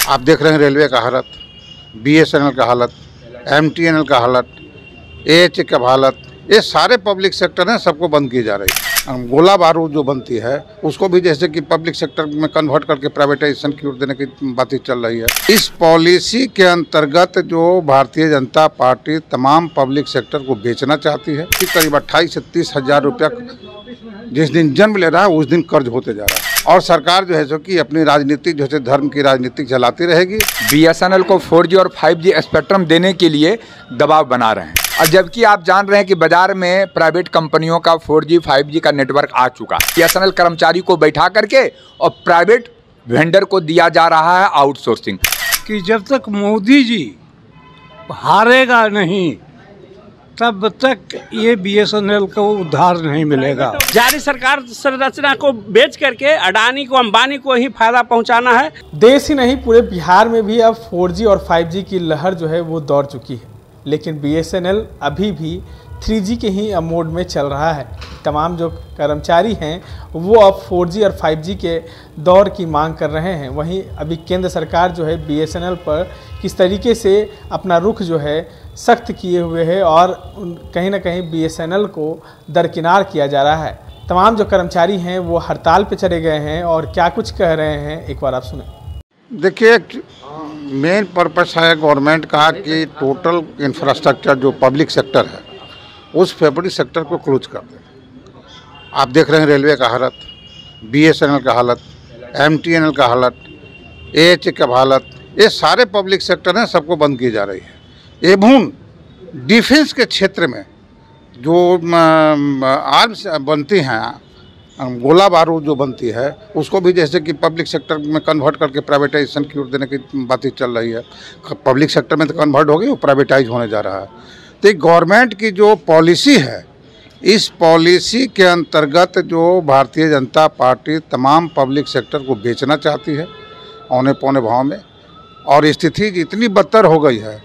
आप देख रहे हैं रेलवे का हालत, बीएसएनएल का हालत, एमटीएनएल का हालत, एएचए का हालत, ये सारे पब्लिक सेक्टर हैं, सबको बंद की जा रही है। गोला बारूद जो बनती है उसको भी जैसे कि पब्लिक सेक्टर में कन्वर्ट करके प्राइवेटाइजेशन की ओर देने की बातें चल रही है। इस पॉलिसी के अंतर्गत जो भारतीय जनता पार्टी तमाम पब्लिक सेक्टर को बेचना चाहती है कि करीब 28 से 30 हज़ार रुपया जिस दिन जन्म ले रहा है उस दिन कर्ज होते जा रहा है। और सरकार जो है सो कि अपनी राजनीतिक जो है धर्म की राजनीति चलाती रहेगी। बीएसएनएल को 4G और 5G स्पेक्ट्रम देने के लिए दबाव बना रहे हैं, और जबकि आप जान रहे हैं कि बाजार में प्राइवेट कंपनियों का 4G 5G का नेटवर्क आ चुका है। बीएसएनएल कर्मचारी को बैठा करके और प्राइवेट वेंडर को दिया जा रहा है आउटसोर्सिंग। कि जब तक मोदी जी हारेगा नहीं तब तक ये बीएसएनएल को उद्धार नहीं मिलेगा। जारी सरकार संरचना को बेच करके अडानी को, अंबानी को ही फायदा पहुंचाना है। देश ही नहीं पूरे बिहार में भी अब 4G और 5G की लहर जो है वो दौड़ चुकी है, लेकिन बीएसएनएल अभी भी 3G के ही मोड में चल रहा है। तमाम जो कर्मचारी हैं वो अब 4G और 5G के दौर की मांग कर रहे हैं। वहीं अभी केंद्र सरकार जो है बीएसएनएल पर किस तरीके से अपना रुख जो है सख्त किए हुए है और कहीं ना कहीं बीएसएनएल को दरकिनार किया जा रहा है। तमाम जो कर्मचारी हैं वो हड़ताल पे चले गए हैं और क्या कुछ कह रहे हैं एक बार आप सुने। देखिए, मेन पर्पस है गवर्नमेंट का कि टोटल इंफ्रास्ट्रक्चर जो पब्लिक सेक्टर है उस पब्लिक सेक्टर को क्लोज कर दें। आप देख रहे हैं रेलवे का हालत, बीएसएनएल का हालत, एमटीएनएल का हालत, एएचए का हालत, ये सारे पब्लिक सेक्टर हैं, सबको बंद की जा रही है। एवं डिफेंस के क्षेत्र में जो आर्म्स बनती हैं, गोला बारूद जो बनती है उसको भी जैसे कि पब्लिक सेक्टर में कन्वर्ट करके प्राइवेटाइजेशन की ओर देने की बातें चल रही है। पब्लिक सेक्टर में तो कन्वर्ट हो गई, वो प्राइवेटाइज होने जा रहा है। तो गवर्नमेंट की जो पॉलिसी है, इस पॉलिसी के अंतर्गत जो भारतीय जनता पार्टी तमाम पब्लिक सेक्टर को बेचना चाहती है औने पौने भाव में, और स्थिति इतनी बदतर हो गई है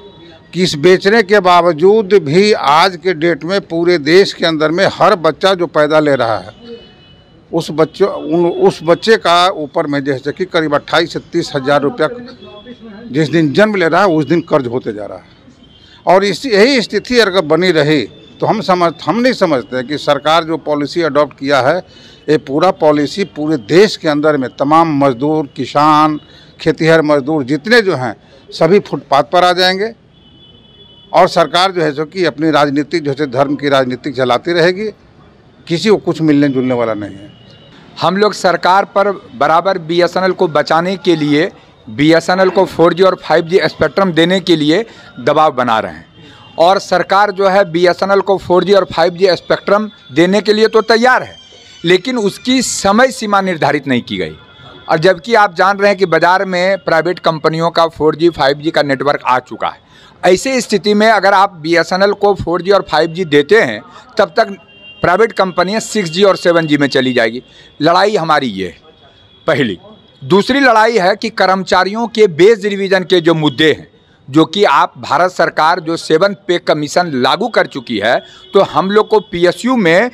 कि इस बेचने के बावजूद भी आज के डेट में पूरे देश के अंदर में हर बच्चा जो पैदा ले रहा है उस बच्चे का ऊपर में जैसे कि करीब 28 से 30 हज़ार रुपया जिस दिन जन्म ले रहा है उस दिन कर्ज होते जा रहा है। और यही स्थिति अगर बनी रही तो हम नहीं समझते कि सरकार जो पॉलिसी अडॉप्ट किया है ये पूरा पॉलिसी पूरे देश के अंदर में तमाम मजदूर, किसान, खेतीहर मजदूर जितने जो हैं सभी फुटपाथ पर आ जाएंगे और सरकार जो है सो कि अपनी राजनीतिक जो है धर्म की राजनीति चलाती रहेगी। किसी को कुछ मिलने जुलने वाला नहीं है। हम लोग सरकार पर बराबर बीएसएनएल को बचाने के लिए, बीएसएनएल को 4G और 5G स्पेक्ट्रम देने के लिए दबाव बना रहे हैं, और सरकार जो है बीएसएनएल को 4G और 5G स्पेक्ट्रम देने के लिए तो तैयार है, लेकिन उसकी समय सीमा निर्धारित नहीं की गई। और जबकि आप जान रहे हैं कि बाज़ार में प्राइवेट कंपनियों का 4G 5G का नेटवर्क आ चुका है। ऐसी स्थिति में अगर आप बीएसएनएल को 4G और 5G देते हैं तब तक प्राइवेट कंपनियां 6G और 7G में चली जाएगी। लड़ाई हमारी ये है पहली। दूसरी लड़ाई है कि कर्मचारियों के बेस रिवीजन के जो मुद्दे हैं, जो कि आप भारत सरकार जो 7th पे कमीशन लागू कर चुकी है, तो हम लोग को पीएसयू में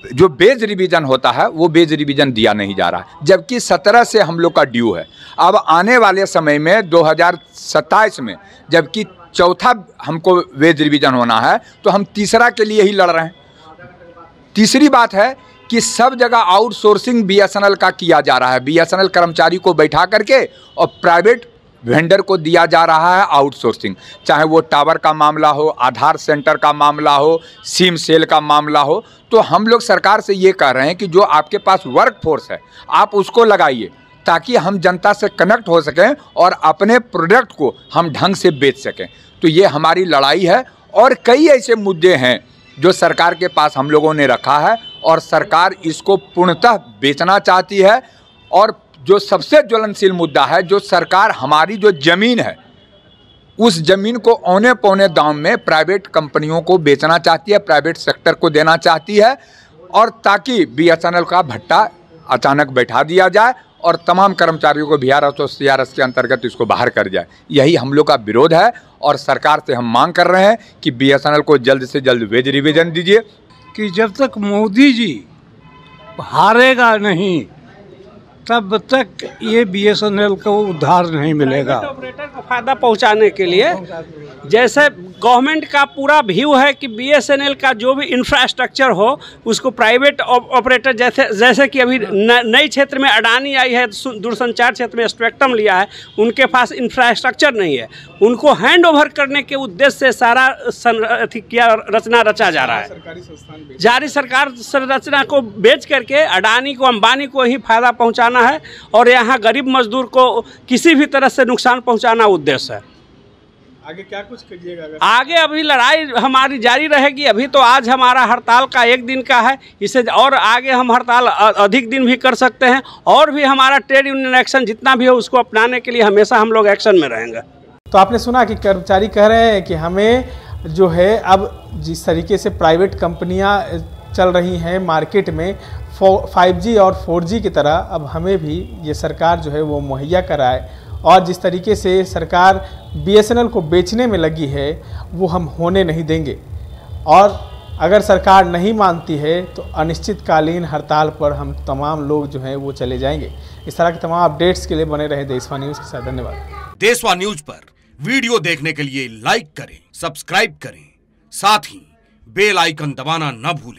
जो बेस रिवीजन होता है वो बेस रिवीजन दिया नहीं जा रहा है, जबकि 17 से हम लोग का ड्यू है। अब आने वाले समय में 2027 में जबकि चौथा हमको बेस रिवीजन होना है, तो हम तीसरा के लिए ही लड़ रहे हैं। तीसरी बात है कि सब जगह आउटसोर्सिंग बीएसएनएल का किया जा रहा है। बीएसएनएल कर्मचारी को बैठा करके और प्राइवेट वेंडर को दिया जा रहा है आउटसोर्सिंग, चाहे वो टावर का मामला हो, आधार सेंटर का मामला हो, सिम सेल का मामला हो। तो हम लोग सरकार से ये कह रहे हैं कि जो आपके पास वर्क फोर्स है आप उसको लगाइए, ताकि हम जनता से कनेक्ट हो सकें और अपने प्रोडक्ट को हम ढंग से बेच सकें। तो ये हमारी लड़ाई है, और कई ऐसे मुद्दे हैं जो सरकार के पास हम लोगों ने रखा है, और सरकार इसको पूर्णतः बेचना चाहती है। और जो सबसे ज्वलनशील मुद्दा है, जो सरकार हमारी जो ज़मीन है उस ज़मीन को औने पौने दाम में प्राइवेट कंपनियों को बेचना चाहती है, प्राइवेट सेक्टर को देना चाहती है, और ताकि बीएसएनएल का भट्टा अचानक बैठा दिया जाए और तमाम कर्मचारियों को VRS और CRS के अंतर्गत इसको बाहर कर जाए। यही हम लोग का विरोध है, और सरकार से हम मांग कर रहे हैं कि बीएसएनएल को जल्द से जल्द वेज रिवीजन दीजिए। कि जब तक मोदी जी हारेगा नहीं तब तक ये BSNL को उद्धार नहीं मिलेगा। ऑपरेटर को फायदा पहुंचाने के लिए जैसे गवर्नमेंट का पूरा व्यू है कि BSNL का जो भी इंफ्रास्ट्रक्चर हो उसको प्राइवेट ऑपरेटर जैसे कि अभी नई क्षेत्र में अडानी आई है, दूरसंचार क्षेत्र में स्पेक्ट्रम लिया है, उनके पास इंफ्रास्ट्रक्चर नहीं है, उनको हैंड ओवर करने के उद्देश्य से सारा रचना रचा जा रहा है। जारी सरकार संरचना को बेच करके अडानी को, अंबानी को ही फायदा पहुंचाना है और यहाँ गरीब मजदूर को किसी भी तरह से नुकसान पहुंचाना उद्देश्य है। आगे क्या कुछ करिएगा? आगे अभी लड़ाई हमारी जारी रहेगी। अभी तो आज हमारा हड़ताल का 1 दिन का है, इसे और आगे हम हड़ताल अधिक दिन भी कर सकते हैं और भी हमारा ट्रेड यूनियन एक्शन जितना भी हो उसको अपनाने के लिए हमेशा हम लोग एक्शन में रहेंगे। तो आपने सुना कि कर्मचारी कह रहे हैं कि हमें जो है अब जिस तरीके से प्राइवेट कंपनियां चल रही हैं मार्केट में 5G और 4G की तरह, अब हमें भी ये सरकार जो है वो मुहैया कराए और जिस तरीके से सरकार BSNL को बेचने में लगी है वो हम होने नहीं देंगे। और अगर सरकार नहीं मानती है तो अनिश्चितकालीन हड़ताल पर हम तमाम लोग जो हैं वो चले जाएंगे। इस तरह के तमाम अपडेट्स के लिए बने रहे देशवा न्यूज़ के साथ। धन्यवाद। देशवा न्यूज़ पर वीडियो देखने के लिए लाइक करें, सब्सक्राइब करें, साथ ही बेल आइकन दबाना न भूलें।